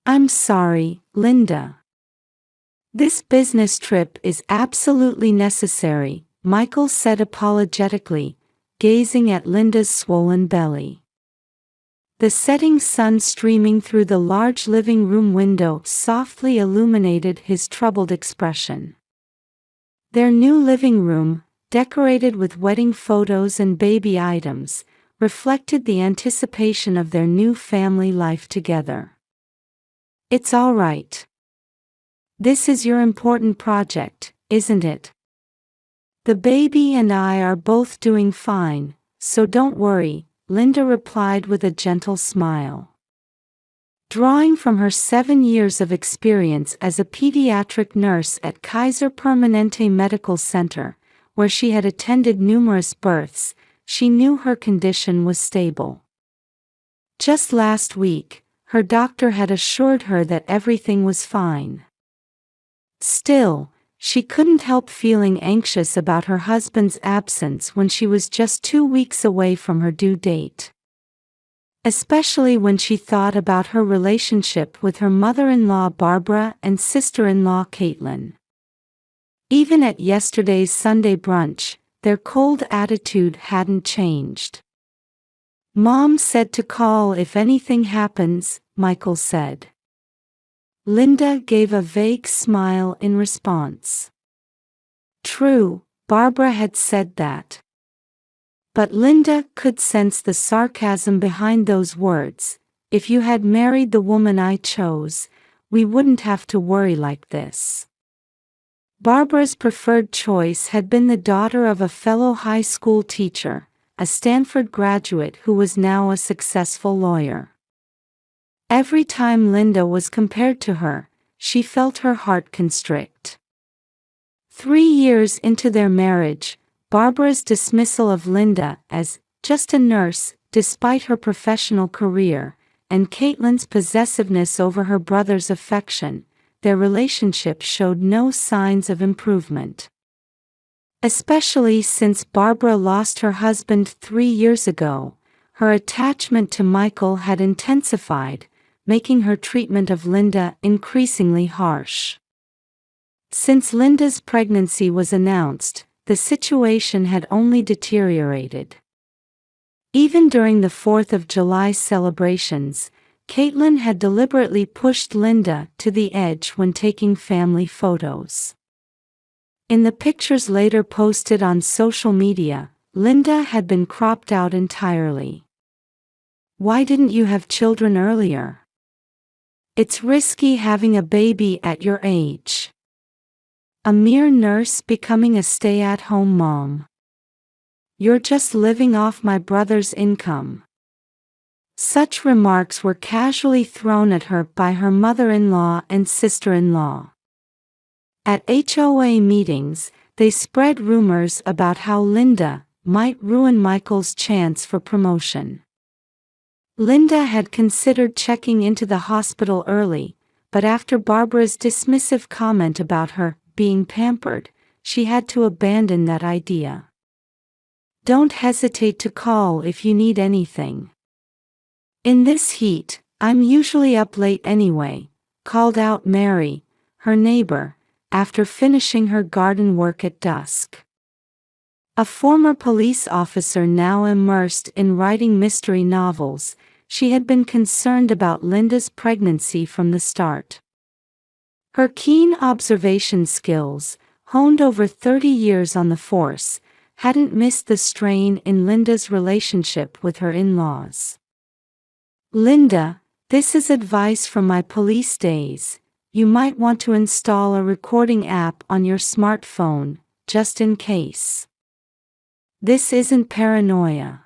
I'm sorry, Linda. This business trip is absolutely necessary, Michael said apologetically, gazing at Linda's swollen belly. The setting sun streaming through the large living room window softly illuminated his troubled expression. Their new living room, decorated with wedding photos and baby items, reflected the anticipation of their new family life together. It's all right. This is your important project, isn't it? The baby and I are both doing fine, so don't worry, Linda replied with a gentle smile. Drawing from her 7 years of experience as a pediatric nurse at Kaiser Permanente Medical Center, where she had attended numerous births, she knew her condition was stable. Just last week, her doctor had assured her that everything was fine. Still, she couldn't help feeling anxious about her husband's absence when she was just 2 weeks away from her due date. Especially when she thought about her relationship with her mother-in-law Barbara and sister-in-law Caitlin. Even at yesterday's Sunday brunch, their cold attitude hadn't changed. Mom said to call if anything happens, Michael said. Linda gave a vague smile in response. True, Barbara had said that. But Linda could sense the sarcasm behind those words. If you had married the woman I chose, we wouldn't have to worry like this. Barbara's preferred choice had been the daughter of a fellow high school teacher, a Stanford graduate who was now a successful lawyer. Every time Linda was compared to her, she felt her heart constrict. 3 years into their marriage, Barbara's dismissal of Linda as just a nurse, despite her professional career, and Caitlin's possessiveness over her brother's affection, their relationship showed no signs of improvement. Especially since Barbara lost her husband 3 years ago, her attachment to Michael had intensified, making her treatment of Linda increasingly harsh. Since Linda's pregnancy was announced, the situation had only deteriorated. Even during the 4th of July celebrations, Caitlin had deliberately pushed Linda to the edge when taking family photos. In the pictures later posted on social media, Linda had been cropped out entirely. Why didn't you have children earlier? It's risky having a baby at your age. A mere nurse becoming a stay-at-home mom. You're just living off my brother's income. Such remarks were casually thrown at her by her mother-in-law and sister-in-law. At HOA meetings, they spread rumors about how Linda might ruin Michael's chance for promotion. Linda had considered checking into the hospital early, but after Barbara's dismissive comment about her being pampered, she had to abandon that idea. Don't hesitate to call if you need anything. In this heat, I'm usually up late anyway, called out Mary, her neighbor, after finishing her garden work at dusk. A former police officer now immersed in writing mystery novels, she had been concerned about Linda's pregnancy from the start. Her keen observation skills, honed over 30 years on the force, hadn't missed the strain in Linda's relationship with her in-laws. Linda, this is advice from my police days. You might want to install a recording app on your smartphone, just in case. This isn't paranoia.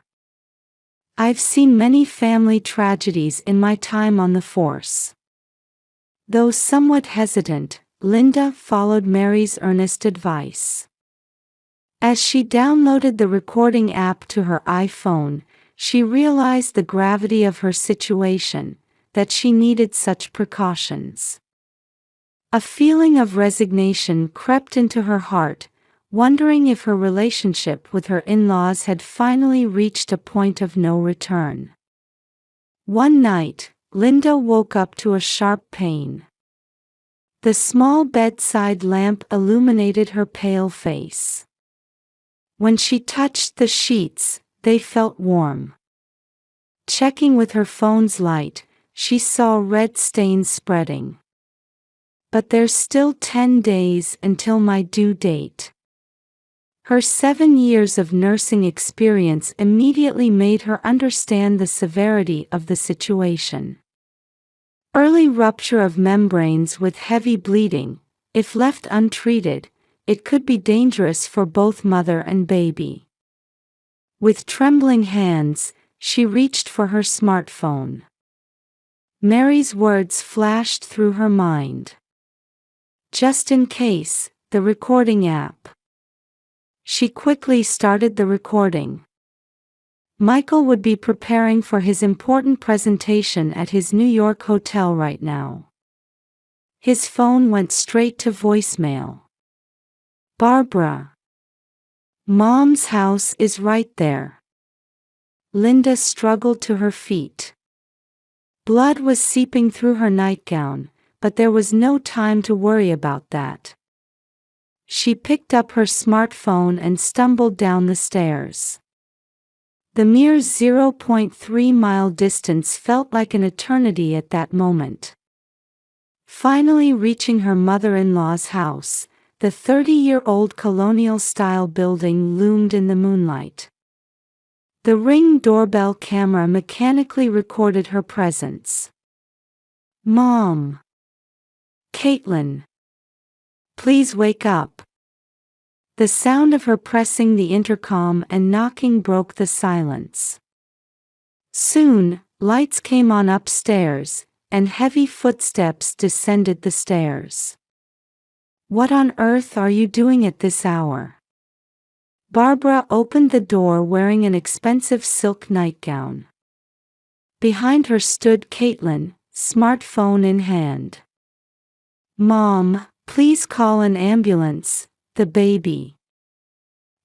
I've seen many family tragedies in my time on the force. Though somewhat hesitant, Linda followed Mary's earnest advice. As she downloaded the recording app to her iPhone, she realized the gravity of her situation, that she needed such precautions. A feeling of resignation crept into her heart, wondering if her relationship with her in-laws had finally reached a point of no return. One night, Linda woke up to a sharp pain. The small bedside lamp illuminated her pale face. When she touched the sheets, they felt warm. Checking with her phone's light, she saw red stains spreading. But there's still 10 days until my due date. Her 7 years of nursing experience immediately made her understand the severity of the situation. Early rupture of membranes with heavy bleeding. If left untreated, it could be dangerous for both mother and baby. With trembling hands, she reached for her smartphone. Mary's words flashed through her mind. Just in case, the recording app. She quickly started the recording. Michael would be preparing for his important presentation at his New York hotel right now. His phone went straight to voicemail. Barbara. Mom's house is right there. Linda struggled to her feet. Blood was seeping through her nightgown, but there was no time to worry about that. She picked up her smartphone and stumbled down the stairs. The mere 0.3-mile distance felt like an eternity at that moment. Finally reaching her mother-in-law's house, the 30-year-old colonial-style building loomed in the moonlight. The Ring doorbell camera mechanically recorded her presence. Mom. Caitlin. Please wake up. The sound of her pressing the intercom and knocking broke the silence. Soon, lights came on upstairs, and heavy footsteps descended the stairs. What on earth are you doing at this hour? Barbara opened the door wearing an expensive silk nightgown. Behind her stood Caitlin, smartphone in hand. Mom, please call an ambulance, the baby.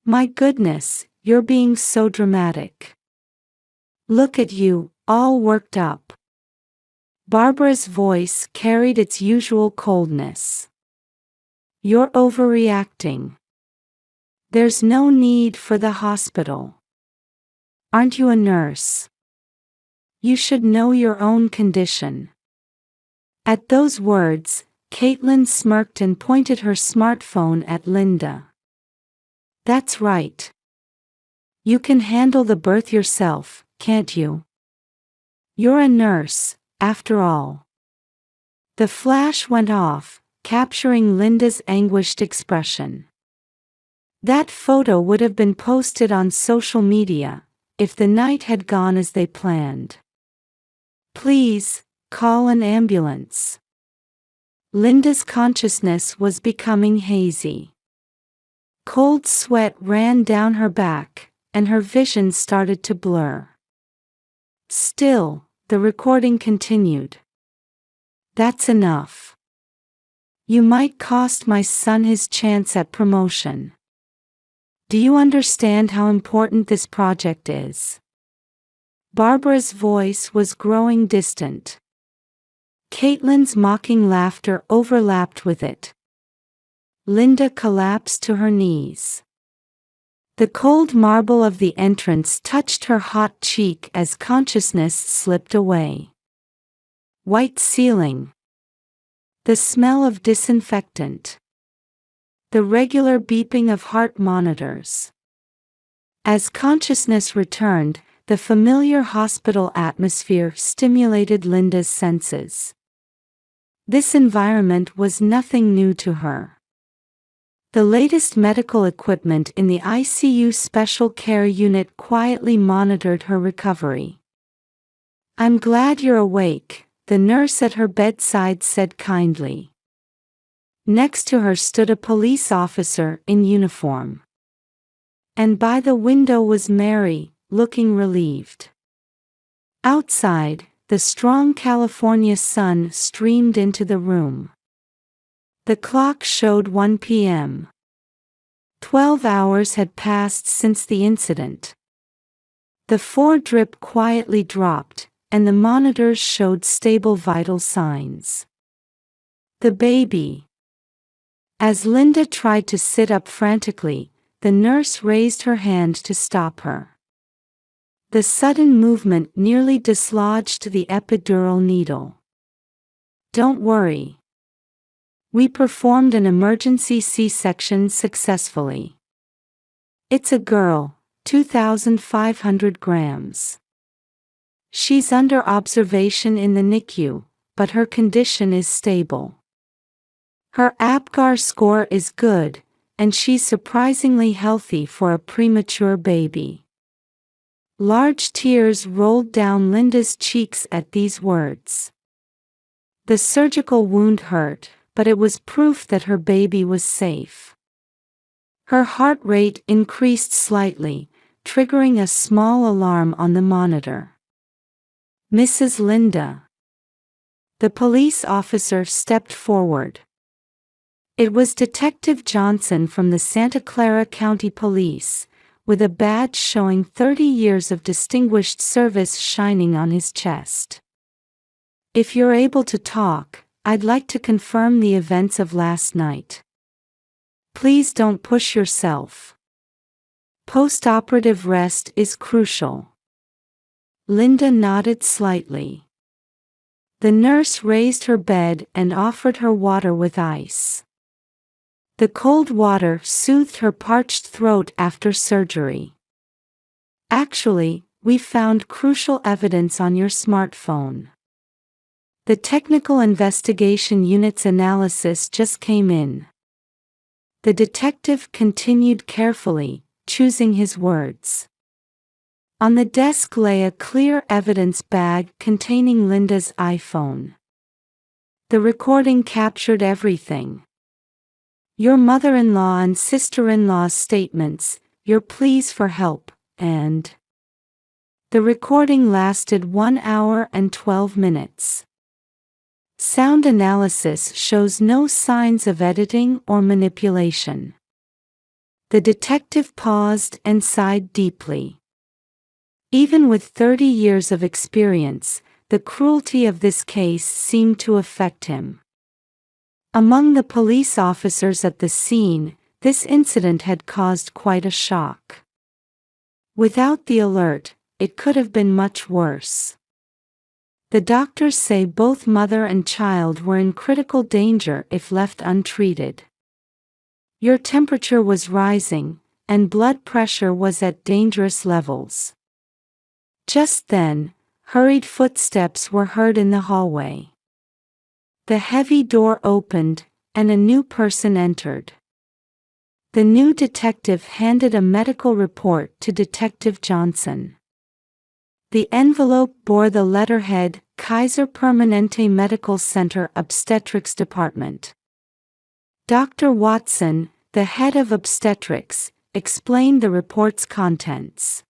My goodness, you're being so dramatic. Look at you, all worked up. Barbara's voice carried its usual coldness. You're overreacting. There's no need for the hospital. Aren't you a nurse? You should know your own condition. At those words, Caitlin smirked and pointed her smartphone at Linda. That's right. You can handle the birth yourself, can't you? You're a nurse, after all. The flash went off, capturing Linda's anguished expression. That photo would have been posted on social media, if the night had gone as they planned. Please, call an ambulance. Linda's consciousness was becoming hazy. Cold sweat ran down her back, and her vision started to blur. Still, the recording continued. That's enough. You might cost my son his chance at promotion. Do you understand how important this project is? Barbara's voice was growing distant. Caitlin's mocking laughter overlapped with it. Linda collapsed to her knees. The cold marble of the entrance touched her hot cheek as consciousness slipped away. White ceiling. The smell of disinfectant. The regular beeping of heart monitors. As consciousness returned, the familiar hospital atmosphere stimulated Linda's senses. This environment was nothing new to her. The latest medical equipment in the ICU special care unit quietly monitored her recovery. I'm glad you're awake, the nurse at her bedside said kindly. Next to her stood a police officer in uniform. And by the window was Mary, looking relieved. Outside, the strong California sun streamed into the room. The clock showed 1 p.m. 12 hours had passed since the incident. The 4 drip quietly dropped, and the monitors showed stable vital signs. The baby. As Linda tried to sit up frantically, the nurse raised her hand to stop her. The sudden movement nearly dislodged the epidural needle. "Don't worry. We performed an emergency C-section successfully. It's a girl, 2,500 grams. She's under observation in the NICU, but her condition is stable. Her APGAR score is good, and she's surprisingly healthy for a premature baby." Large tears rolled down Linda's cheeks at these words. The surgical wound hurt, but it was proof that her baby was safe. Her heart rate increased slightly, triggering a small alarm on the monitor. "Mrs. Linda." The police officer stepped forward. It was Detective Johnson from the Santa Clara County Police, with a badge showing 30 years of distinguished service shining on his chest. "If you're able to talk, I'd like to confirm the events of last night. Please don't push yourself. Post-operative rest is crucial." Linda nodded slightly. The nurse raised her bed and offered her water with ice. The cold water soothed her parched throat after surgery. "Actually, we found crucial evidence on your smartphone. The Technical Investigation Unit's analysis just came in." The detective continued carefully, choosing his words. On the desk lay a clear evidence bag containing Linda's iPhone. The recording captured everything. Your mother-in-law and sister-in-law's statements, your pleas for help, and... The recording lasted 1 hour and 12 minutes. Sound analysis shows no signs of editing or manipulation. The detective paused and sighed deeply. Even with 30 years of experience, the cruelty of this case seemed to affect him. Among the police officers at the scene, this incident had caused quite a shock. Without the alert, it could have been much worse. The doctors say both mother and child were in critical danger if left untreated. Your temperature was rising, and blood pressure was at dangerous levels. Just then, hurried footsteps were heard in the hallway. The heavy door opened, and a new person entered. The new detective handed a medical report to Detective Johnson. The envelope bore the letterhead, Kaiser Permanente Medical Center Obstetrics Department. Dr. Watson, the head of obstetrics, explained the report's contents.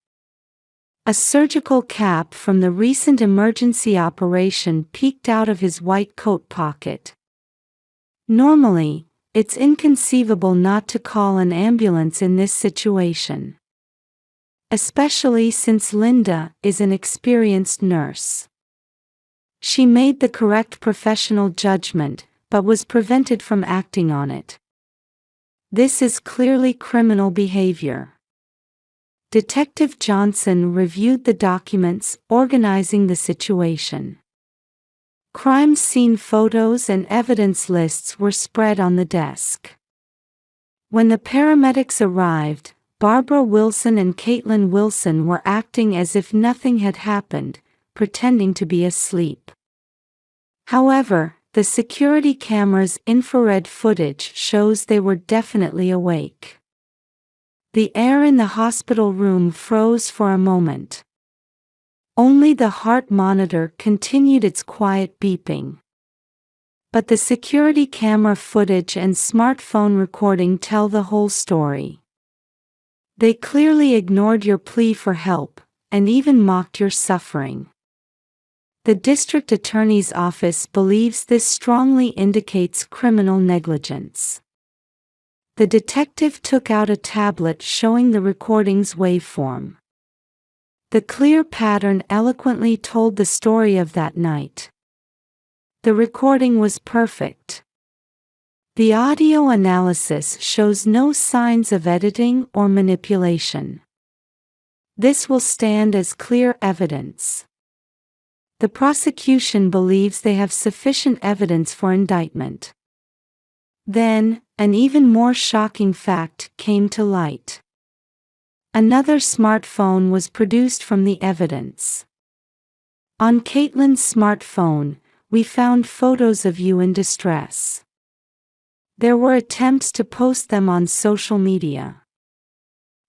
A surgical cap from the recent emergency operation peeked out of his white coat pocket. Normally, it's inconceivable not to call an ambulance in this situation. Especially since Linda is an experienced nurse. She made the correct professional judgment, but was prevented from acting on it. This is clearly criminal behavior. Detective Johnson reviewed the documents, organizing the situation. Crime scene photos and evidence lists were spread on the desk. When the paramedics arrived, Barbara Wilson and Caitlin Wilson were acting as if nothing had happened, pretending to be asleep. However, the security camera's infrared footage shows they were definitely awake. The air in the hospital room froze for a moment. Only the heart monitor continued its quiet beeping. But the security camera footage and smartphone recording tell the whole story. They clearly ignored your plea for help, and even mocked your suffering. The district attorney's office believes this strongly indicates criminal negligence. The detective took out a tablet showing the recording's waveform. The clear pattern eloquently told the story of that night. The recording was perfect. The audio analysis shows no signs of editing or manipulation. This will stand as clear evidence. The prosecution believes they have sufficient evidence for indictment. Then, an even more shocking fact came to light. Another smartphone was produced from the evidence. On Caitlin's smartphone, we found photos of you in distress. There were attempts to post them on social media.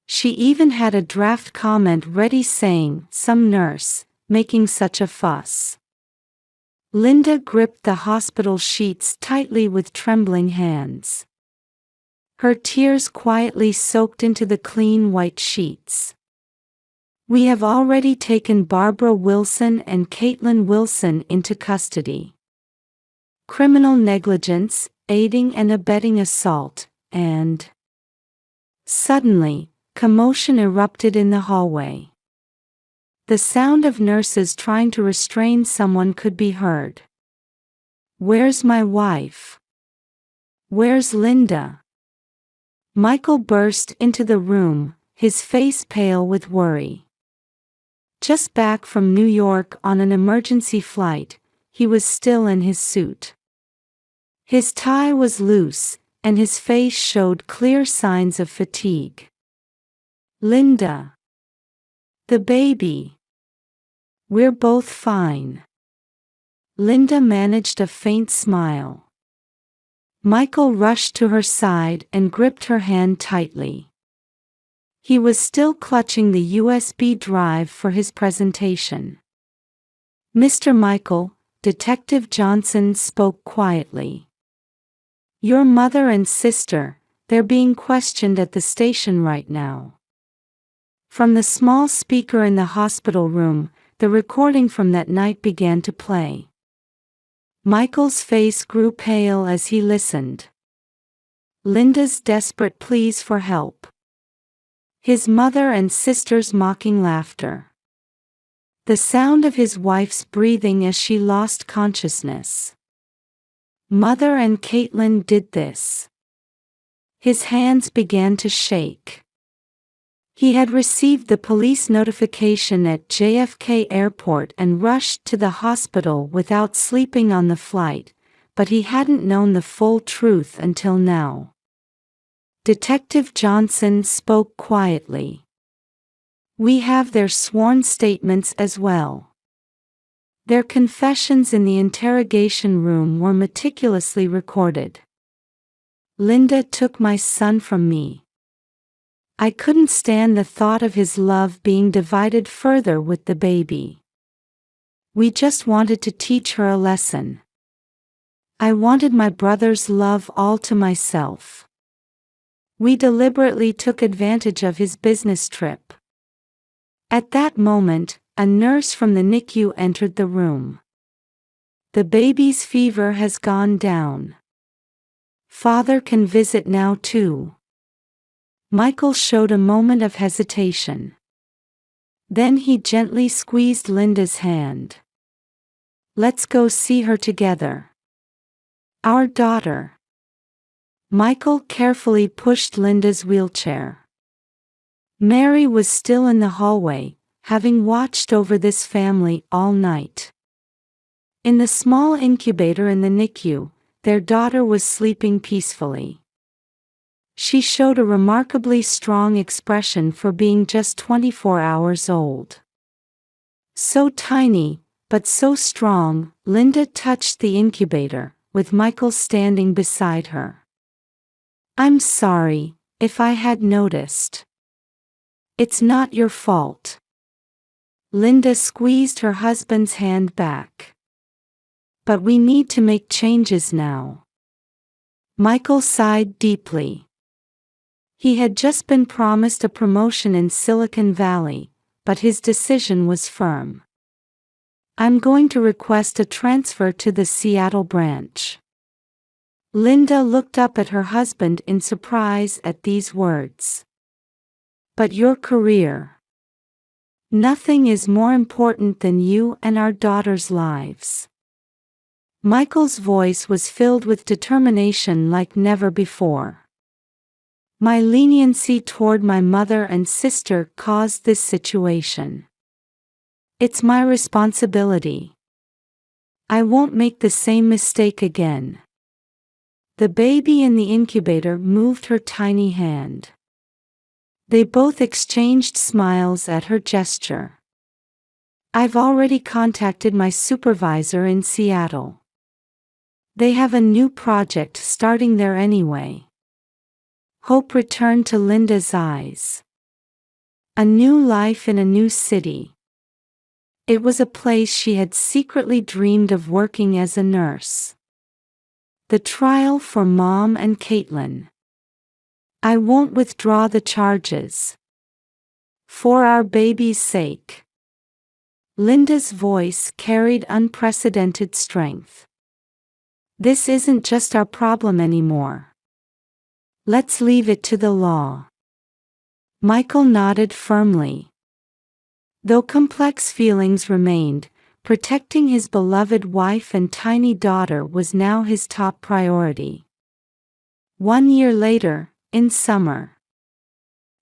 She even had a draft comment ready saying, "Some nurse, making such a fuss." Linda gripped the hospital sheets tightly with trembling hands. Her tears quietly soaked into the clean white sheets. "We have already taken Barbara Wilson and Caitlin Wilson into custody. Criminal negligence, aiding and abetting assault, and..." Suddenly, commotion erupted in the hallway. The sound of nurses trying to restrain someone could be heard. "Where's my wife? Where's Linda?" Michael burst into the room, his face pale with worry. Just back from New York on an emergency flight, he was still in his suit. His tie was loose, and his face showed clear signs of fatigue. "Linda. The baby. We're both fine." Linda managed a faint smile. Michael rushed to her side and gripped her hand tightly. He was still clutching the USB drive for his presentation. "Mr. Michael," Detective Johnson spoke quietly. "Your mother and sister, they're being questioned at the station right now." From the small speaker in the hospital room, the recording from that night began to play. Michael's face grew pale as he listened. Linda's desperate pleas for help. His mother and sister's mocking laughter. The sound of his wife's breathing as she lost consciousness. Mother and Caitlin did this. His hands began to shake. He had received the police notification at JFK Airport and rushed to the hospital without sleeping on the flight, but he hadn't known the full truth until now. Detective Johnson spoke quietly. "We have their sworn statements as well." Their confessions in the interrogation room were meticulously recorded. "Linda took my son from me. I couldn't stand the thought of his love being divided further with the baby. We just wanted to teach her a lesson. I wanted my brother's love all to myself. We deliberately took advantage of his business trip." At that moment, a nurse from the NICU entered the room. "The baby's fever has gone down. Father can visit now too." Michael showed a moment of hesitation. Then he gently squeezed Linda's hand. "Let's go see her together. Our daughter." Michael carefully pushed Linda's wheelchair. Mary was still in the hallway, having watched over this family all night. In the small incubator in the NICU, their daughter was sleeping peacefully. She showed a remarkably strong expression for being just 24 hours old. So tiny, but so strong, Linda touched the incubator, with Michael standing beside her. "I'm sorry, if I had noticed." "It's not your fault." Linda squeezed her husband's hand back. "But we need to make changes now." Michael sighed deeply. He had just been promised a promotion in Silicon Valley, but his decision was firm. "I'm going to request a transfer to the Seattle branch." Linda looked up at her husband in surprise at these words. "But your career." Nothing is more important than you and our daughters' lives. Michael's voice was filled with determination like never before. My leniency toward my mother and sister caused this situation. It's my responsibility. I won't make the same mistake again. The baby in the incubator moved her tiny hand. They both exchanged smiles at her gesture. I've already contacted my supervisor in Seattle. They have a new project starting there anyway. Hope returned to Linda's eyes. A new life in a new city. It was a place she had secretly dreamed of working as a nurse. The trial for Mom and Caitlin. I won't withdraw the charges. For our baby's sake. Linda's voice carried unprecedented strength. This isn't just our problem anymore. Let's leave it to the law. Michael nodded firmly. Though complex feelings remained, protecting his beloved wife and tiny daughter was now his top priority. 1 year later, in summer,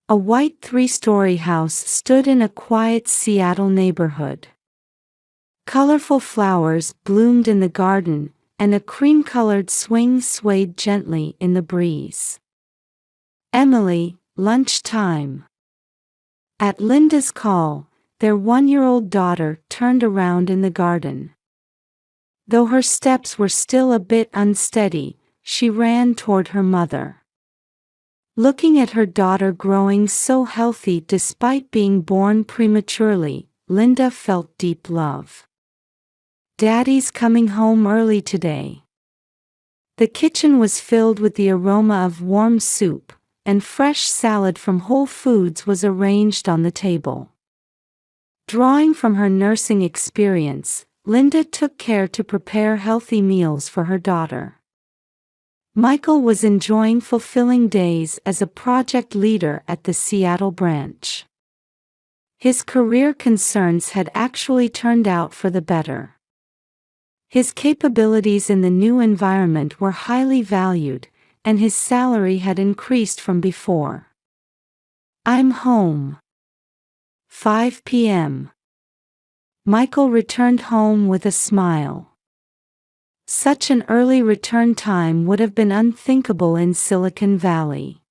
a white 3-story house stood in a quiet Seattle neighborhood. Colorful flowers bloomed in the garden, and a cream-colored swing swayed gently in the breeze. Emily, lunchtime. At Linda's call, their 1-year-old daughter turned around in the garden. Though her steps were still a bit unsteady, she ran toward her mother. Looking at her daughter growing so healthy despite being born prematurely, Linda felt deep love. Daddy's coming home early today. The kitchen was filled with the aroma of warm soup, and fresh salad from Whole Foods was arranged on the table. Drawing from her nursing experience, Linda took care to prepare healthy meals for her daughter. Michael was enjoying fulfilling days as a project leader at the Seattle branch. His career concerns had actually turned out for the better. His capabilities in the new environment were highly valued, and his salary had increased from before. I'm home. 5 p.m. Michael returned home with a smile. Such an early return time would have been unthinkable in Silicon Valley.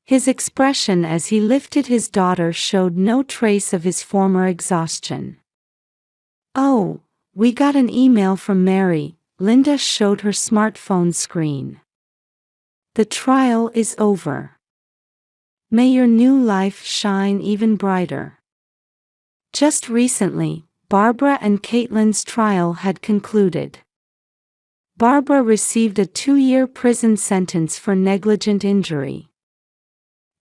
His expression as he lifted his daughter showed no trace of his former exhaustion. Oh, we got an email from Mary, Linda showed her smartphone screen. The trial is over. May your new life shine even brighter. Just recently, Barbara and Caitlin's trial had concluded. Barbara received a 2-year prison sentence for negligent injury.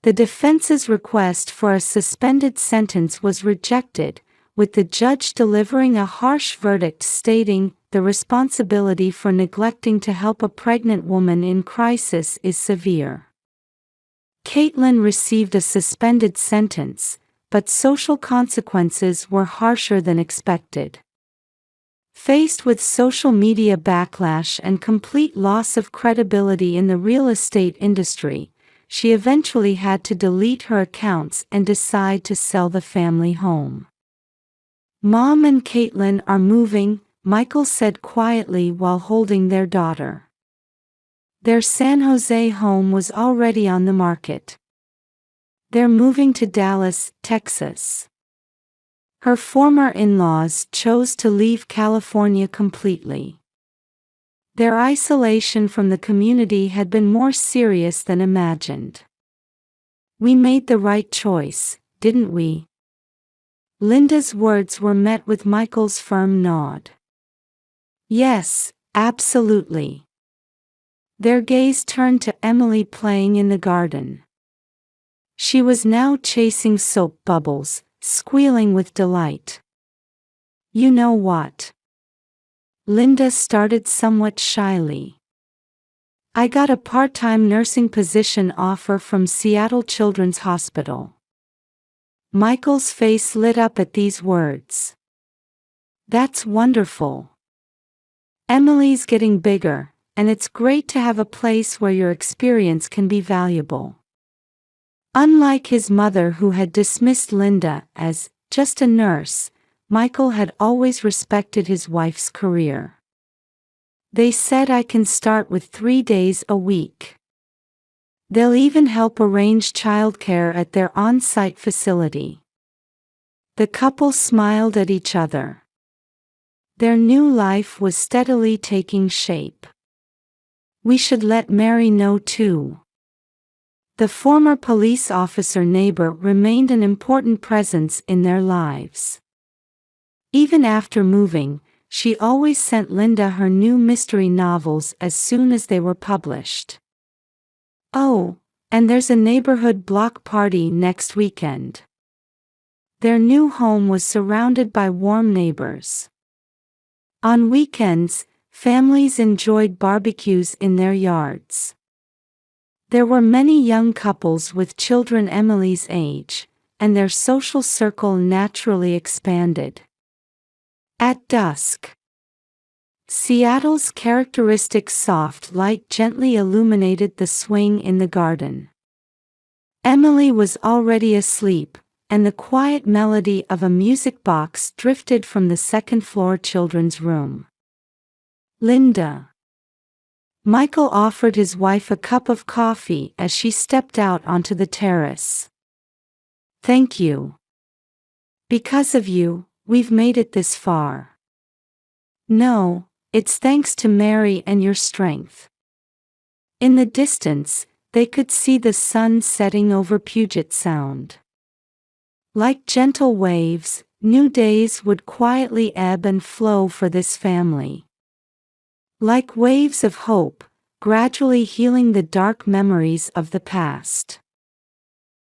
The defense's request for a suspended sentence was rejected, with the judge delivering a harsh verdict stating, "The responsibility for neglecting to help a pregnant woman in crisis is severe." Caitlin received a suspended sentence, but social consequences were harsher than expected. Faced with social media backlash and complete loss of credibility in the real estate industry, she eventually had to delete her accounts and decide to sell the family home. Mom and Caitlin are moving, Michael said quietly while holding their daughter. Their San Jose home was already on the market. They're moving to Dallas, Texas. Her former in-laws chose to leave California completely. Their isolation from the community had been more serious than imagined. We made the right choice, didn't we? Linda's words were met with Michael's firm nod. Yes, absolutely. Their gaze turned to Emily playing in the garden. She was now chasing soap bubbles, squealing with delight. You know what? Linda started somewhat shyly. I got a part-time nursing position offer from Seattle Children's Hospital. Michael's face lit up at these words. That's wonderful. Emily's getting bigger, and it's great to have a place where your experience can be valuable. Unlike his mother, who had dismissed Linda as just a nurse, Michael had always respected his wife's career. They said I can start with 3 days a week. They'll even help arrange childcare at their on-site facility. The couple smiled at each other. Their new life was steadily taking shape. We should let Mary know too. The former police officer neighbor remained an important presence in their lives. Even after moving, she always sent Linda her new mystery novels as soon as they were published. Oh, and there's a neighborhood block party next weekend. Their new home was surrounded by warm neighbors. On weekends, families enjoyed barbecues in their yards. There were many young couples with children Emily's age, and their social circle naturally expanded. At dusk, Seattle's characteristic soft light gently illuminated the swing in the garden. Emily was already asleep, and the quiet melody of a music box drifted from the second-floor children's room. Linda. Michael offered his wife a cup of coffee as she stepped out onto the terrace. Thank you. Because of you, we've made it this far. No, it's thanks to Mary and your strength. In the distance, they could see the sun setting over Puget Sound. Like gentle waves, new days would quietly ebb and flow for this family. Like waves of hope, gradually healing the dark memories of the past.